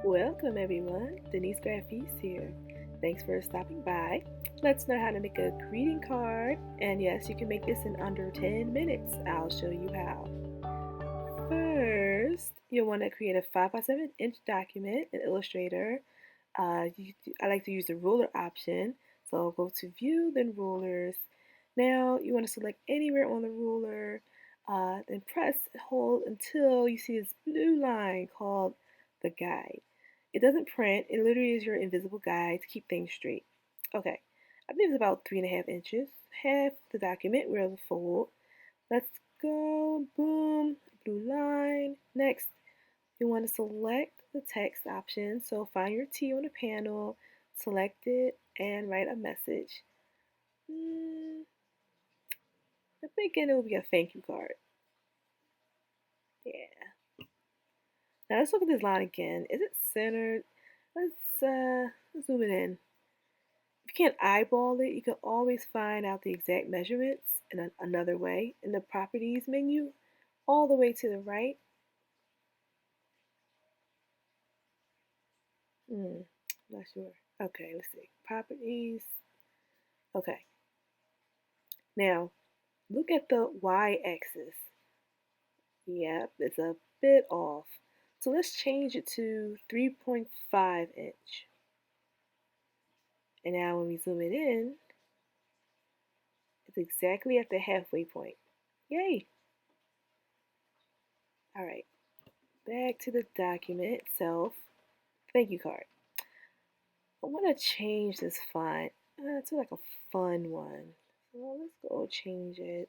Welcome everyone, Denise Graffice here. Thanks for stopping by. Let's learn how to make a greeting card. And yes, you can make this in under 10 minutes. I'll show you how. First, you'll want to create a 5x7-inch document in Illustrator. I like to use the ruler option. So I'll go to View, then Rulers. Now you want to select anywhere on the ruler, then press and hold until you see this blue line called the guide. It doesn't print, it literally is your invisible guide to keep things straight. Okay, I think it's about 3.5 inches. Half the document, we'll fold. Let's go, boom, blue line. Next, you want to select the text option. So find your T on the panel, select it, and write a message. I'm thinking it will be a thank you card. Yeah. Now let's look at this line again. Is it centered? Let's zoom it in. If you can't eyeball it, you can always find out the exact measurements in another way in the properties menu, all the way to the right. Not sure. Okay, let's see. Properties. Okay. Now, look at the y-axis. Yep, it's a bit off. So let's change it to 3.5 inch. And now when we zoom it in, it's exactly at the halfway point. Yay! All right, back to the document itself. Thank you card. I want to change this font to like a fun one. So let's go change it.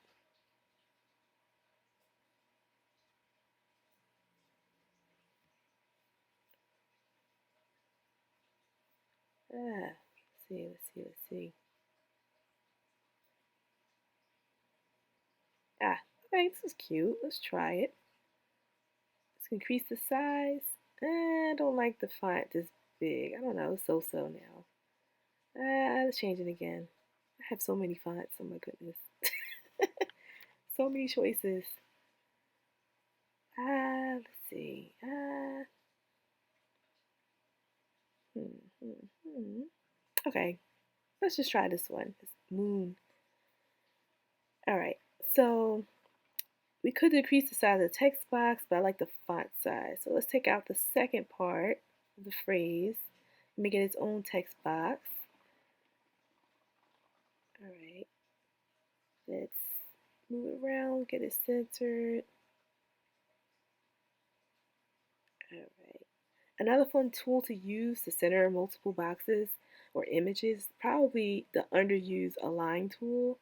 Let's see. Okay, this is cute. Let's try it. Let's increase the size. I don't like the font this big. I don't know, so now. Let's change it again. I have so many fonts, oh my goodness. So many choices. Let's see. Okay, let's just try this one. It's moon. All right, so we could decrease the size of the text box, but I like the font size. So let's take out the second part of the phrase and make it its own text box. All right, let's move it around, get it centered. All right. Another fun tool to use to center multiple boxes or images, probably the underused align tool.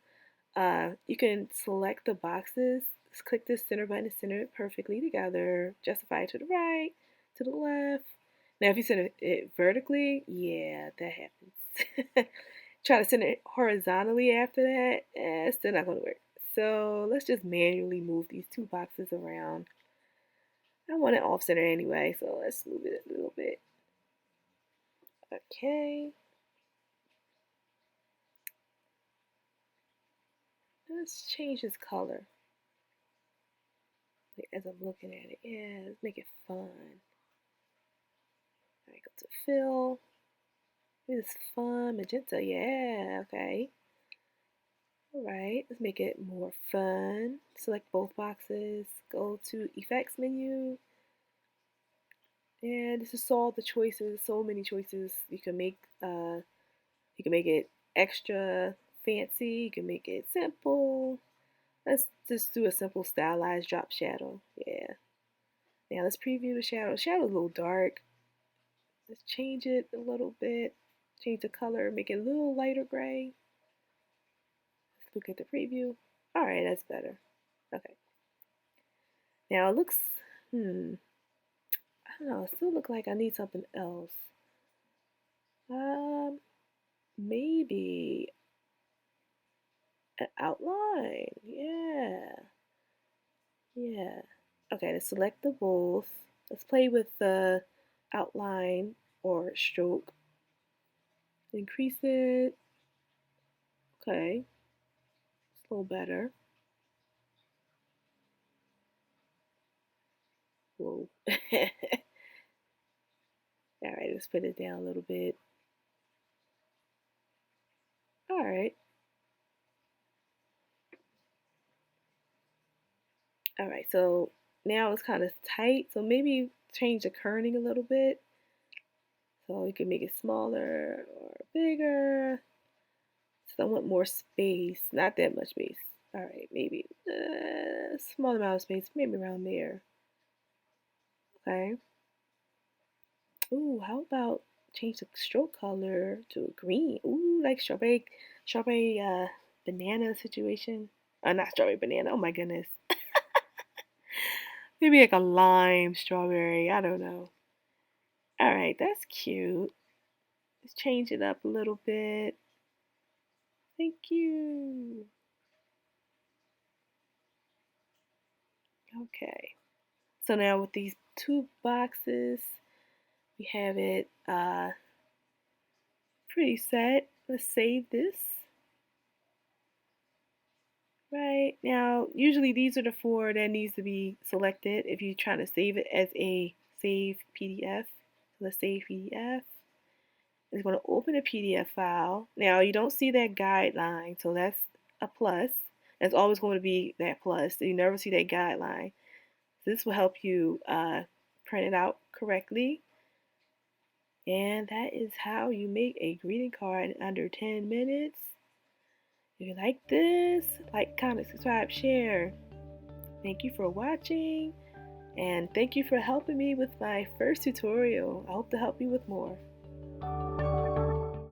You can select the boxes, just click this center button to center it perfectly together, justify it to the right, to the left. Now, if you center it vertically, yeah, that happens. Try to center it horizontally after that, it's still not going to work. So let's just manually move these two boxes around. I want it off center anyway, so let's move it a little bit. Okay. Let's change this color. As I'm looking at it, yeah, let's make it fun. All right, go to fill. This fun magenta, yeah, okay. All right, let's make it more fun. Select both boxes. Go to effects menu. And this is all the choices. So many choices you can make. You can make it extra fancy. You can make it simple. Let's just do a simple stylized drop shadow. Yeah. Now let's preview the shadow. Shadow's a little dark. Let's change it a little bit. Change the color, make it a little lighter gray. Let's look at the preview. All right, that's better. Okay. Now it looks, I don't know, it still looks like I need something else. Um, Maybe an outline. Yeah. Yeah. Okay, let's select the both. Let's play with the outline or stroke. Increase it. Okay. It's a little better. Whoa. All right, let's put it down a little bit. All right. All right, so now it's kind of tight, so maybe change the kerning a little bit. So you can make it smaller or bigger. So I want more space, not that much space. All right, maybe a small amount of space, maybe around there. Okay. Ooh, how about change the stroke color to a green? Ooh, like strawberry banana situation. Not strawberry banana. Oh my goodness. Maybe like a lime strawberry. I don't know. All right, that's cute. Let's change it up a little bit. Thank you. Okay. So now with these two boxes, we have it pretty set. Let's save this. Right now, usually these are the four that needs to be selected if you're trying to save it as a save PDF. So let's save PDF. It's going to open a PDF file. Now you don't see that guideline, so that's a plus. It's always going to be that plus. So you never see that guideline. This will help you print it out correctly. And that is how you make a greeting card in under 10 minutes. If you like this, like, comment, subscribe, share. Thank you for watching, and thank you for helping me with my first tutorial. I hope to help you with more.